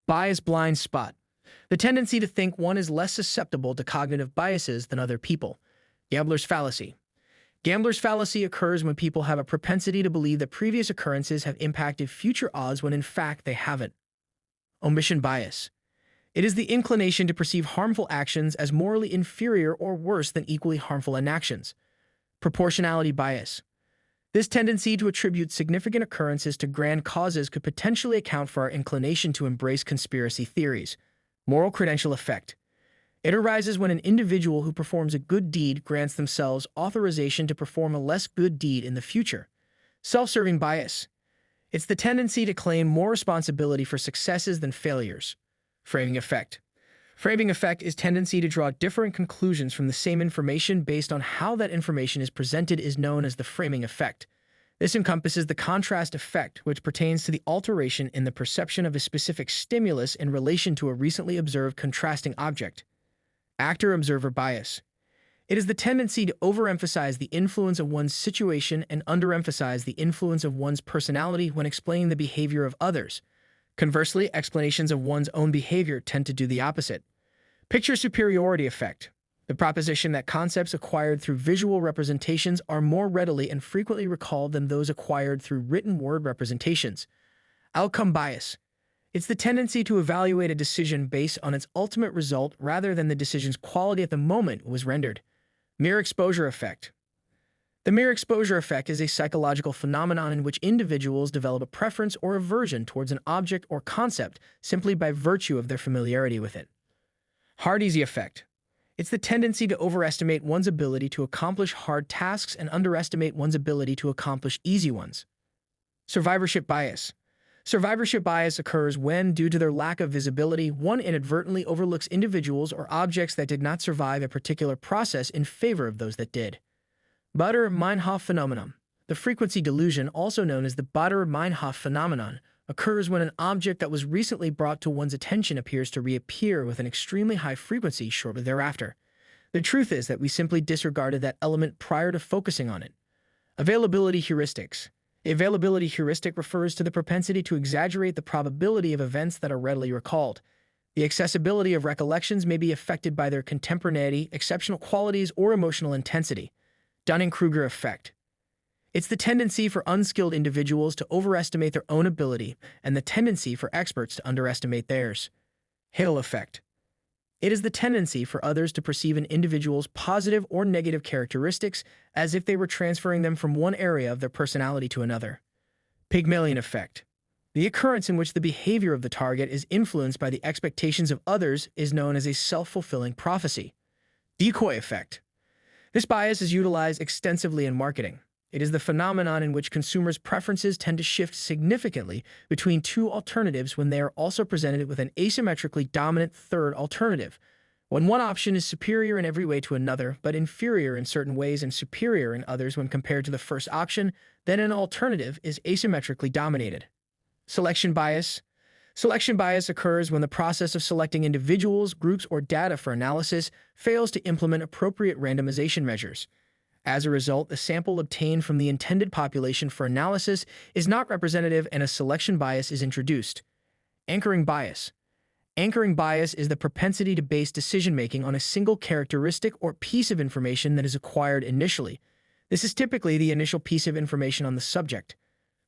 Bias blind spot. The tendency to think one is less susceptible to cognitive biases than other people. Gambler's fallacy. Gambler's fallacy occurs when people have a propensity to believe that previous occurrences have impacted future odds when in fact they haven't. Omission bias. It is the inclination to perceive harmful actions as morally inferior or worse than equally harmful inactions. Proportionality bias. This tendency to attribute significant occurrences to grand causes could potentially account for our inclination to embrace conspiracy theories. Moral credential effect. It arises when an individual who performs a good deed grants themselves authorization to perform a less good deed in the future. Self-serving bias. It's the tendency to claim more responsibility for successes than failures. Framing effect. Framing effect is tendency to draw different conclusions from the same information based on how that information is presented is known as the framing effect. This encompasses the contrast effect, which pertains to the alteration in the perception of a specific stimulus in relation to a recently observed contrasting object. Actor-observer bias. It is the tendency to overemphasize the influence of one's situation and underemphasize the influence of one's personality when explaining the behavior of others. Conversely, explanations of one's own behavior tend to do the opposite. Picture superiority effect. The proposition that concepts acquired through visual representations are more readily and frequently recalled than those acquired through written word representations. Outcome bias. It's the tendency to evaluate a decision based on its ultimate result rather than the decision's quality at the moment it was rendered. Mere exposure effect. The mere exposure effect is a psychological phenomenon in which individuals develop a preference or aversion towards an object or concept simply by virtue of their familiarity with it. Hard-easy effect. It's the tendency to overestimate one's ability to accomplish hard tasks and underestimate one's ability to accomplish easy ones. Survivorship bias. Survivorship bias occurs when, due to their lack of visibility, one inadvertently overlooks individuals or objects that did not survive a particular process in favor of those that did. Baader-Meinhof Phenomenon. The frequency delusion, also known as the Baader-Meinhof Phenomenon, occurs when an object that was recently brought to one's attention appears to reappear with an extremely high frequency shortly thereafter. The truth is that we simply disregarded that element prior to focusing on it. Availability heuristics. The availability heuristic refers to the propensity to exaggerate the probability of events that are readily recalled. The accessibility of recollections may be affected by their contemporaneity, exceptional qualities, or emotional intensity. Dunning-Kruger Effect. It's the tendency for unskilled individuals to overestimate their own ability and the tendency for experts to underestimate theirs. Halo Effect. It is the tendency for others to perceive an individual's positive or negative characteristics as if they were transferring them from one area of their personality to another. Pygmalion Effect. The occurrence in which the behavior of the target is influenced by the expectations of others is known as a self-fulfilling prophecy. Decoy Effect. This bias is utilized extensively in marketing. It is the phenomenon in which consumers' preferences tend to shift significantly between two alternatives when they are also presented with an asymmetrically dominant third alternative. When one option is superior in every way to another, but inferior in certain ways and superior in others when compared to the first option, then an alternative is asymmetrically dominated. Selection bias. Selection bias occurs when the process of selecting individuals, groups, or data for analysis fails to implement appropriate randomization measures. As a result, the sample obtained from the intended population for analysis is not representative and a selection bias is introduced. Anchoring bias. Anchoring bias is the propensity to base decision-making on a single characteristic or piece of information that is acquired initially. This is typically the initial piece of information on the subject.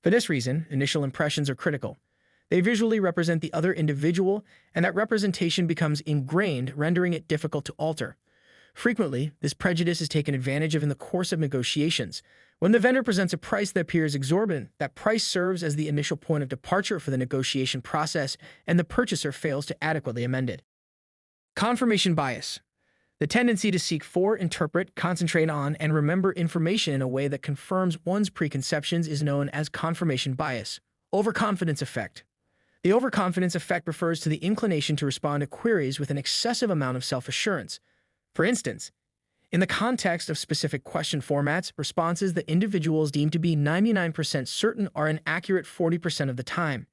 For this reason, initial impressions are critical. They visually represent the other individual, and that representation becomes ingrained, rendering it difficult to alter. Frequently, this prejudice is taken advantage of in the course of negotiations. When the vendor presents a price that appears exorbitant, that price serves as the initial point of departure for the negotiation process, and the purchaser fails to adequately amend it. Confirmation bias. The tendency to seek for, interpret, concentrate on, and remember information in a way that confirms one's preconceptions is known as confirmation bias. Overconfidence effect. The overconfidence effect refers to the inclination to respond to queries with an excessive amount of self-assurance. For instance, in the context of specific question formats, responses that individuals deem to be 99% certain are inaccurate 40% of the time.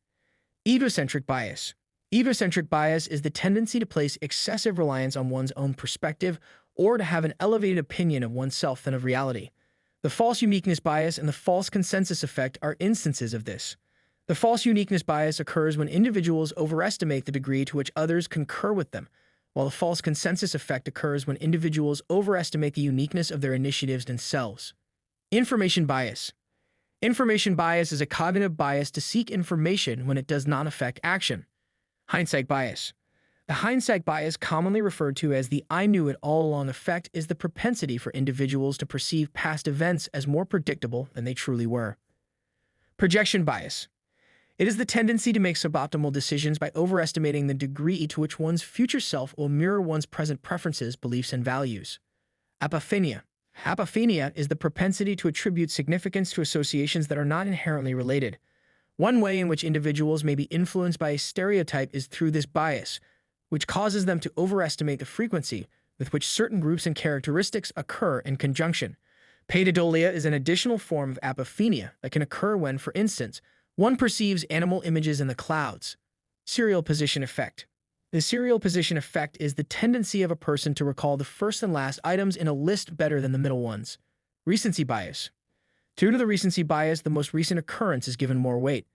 Egocentric bias. Egocentric bias is the tendency to place excessive reliance on one's own perspective or to have an elevated opinion of oneself than of reality. The false uniqueness bias and the false consensus effect are instances of this. The false uniqueness bias occurs when individuals overestimate the degree to which others concur with them, while the false consensus effect occurs when individuals overestimate the uniqueness of their initiatives themselves. Information bias. Information bias is a cognitive bias to seek information when it does not affect action. Hindsight bias. The hindsight bias, commonly referred to as the "I knew it all along" effect, is the propensity for individuals to perceive past events as more predictable than they truly were. Projection bias. It is the tendency to make suboptimal decisions by overestimating the degree to which one's future self will mirror one's present preferences, beliefs, and values. Apophenia. Apophenia is the propensity to attribute significance to associations that are not inherently related. One way in which individuals may be influenced by a stereotype is through this bias, which causes them to overestimate the frequency with which certain groups and characteristics occur in conjunction. Pareidolia is an additional form of apophenia that can occur when, for instance, one perceives animal images in the clouds. Serial position effect. The serial position effect is the tendency of a person to recall the first and last items in a list better than the middle ones. Recency bias. Due to the recency bias, the most recent occurrence is given more weight.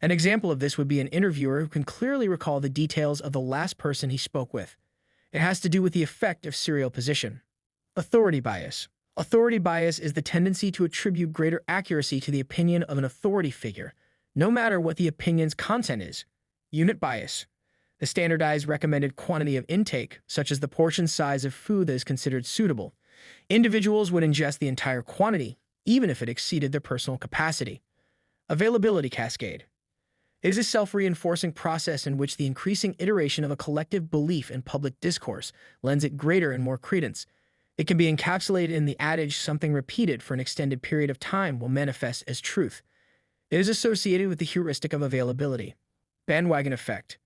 An example of this would be an interviewer who can clearly recall the details of the last person he spoke with. It has to do with the effect of serial position. Authority bias. Authority bias is the tendency to attribute greater accuracy to the opinion of an authority figure, no matter what the opinion's content is. Unit bias. The standardized recommended quantity of intake, such as the portion size of food that is considered suitable. Individuals would ingest the entire quantity, even if it exceeded their personal capacity. Availability cascade. It is a self-reinforcing process in which the increasing iteration of a collective belief in public discourse lends it greater and more credence. It can be encapsulated in the adage, "something repeated for an extended period of time will manifest as truth." It is associated with the heuristic of availability. Bandwagon effect.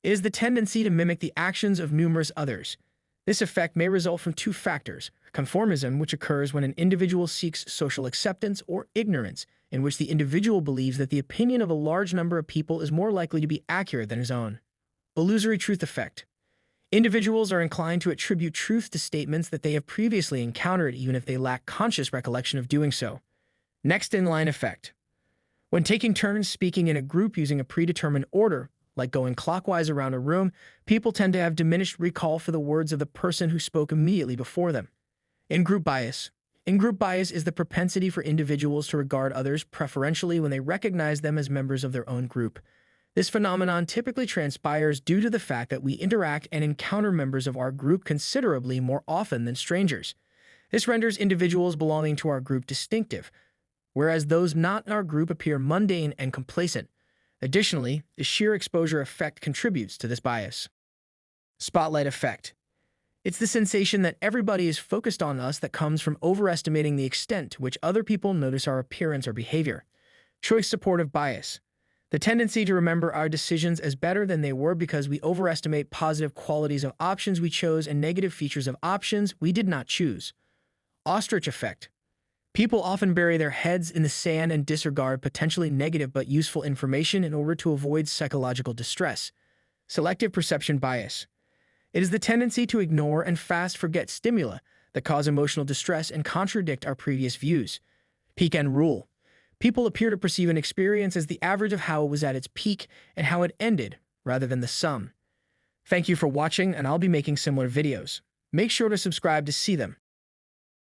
It is the tendency to mimic the actions of numerous others. This effect may result from two factors: conformism, which occurs when an individual seeks social acceptance, or ignorance, in which the individual believes that the opinion of a large number of people is more likely to be accurate than his own. Illusory truth effect. Individuals are inclined to attribute truth to statements that they have previously encountered, even if they lack conscious recollection of doing so. Next in line effect. When taking turns speaking in a group using a predetermined order, like going clockwise around a room, people tend to have diminished recall for the words of the person who spoke immediately before them. Ingroup bias. Ingroup bias is the propensity for individuals to regard others preferentially when they recognize them as members of their own group. This phenomenon typically transpires due to the fact that we interact and encounter members of our group considerably more often than strangers. This renders individuals belonging to our group distinctive, whereas those not in our group appear mundane and complacent. Additionally, the sheer exposure effect contributes to this bias. Spotlight effect. It's the sensation that everybody is focused on us that comes from overestimating the extent to which other people notice our appearance or behavior. Choice supportive bias. The tendency to remember our decisions as better than they were because we overestimate positive qualities of options we chose and negative features of options we did not choose. Ostrich effect. People often bury their heads in the sand and disregard potentially negative but useful information in order to avoid psychological distress. Selective perception bias. It is the tendency to ignore and fast forget stimuli that cause emotional distress and contradict our previous views. Peak and rule. People appear to perceive an experience as the average of how it was at its peak and how it ended, rather than the sum. Thank you for watching, and I'll be making similar videos. Make sure to subscribe to see them.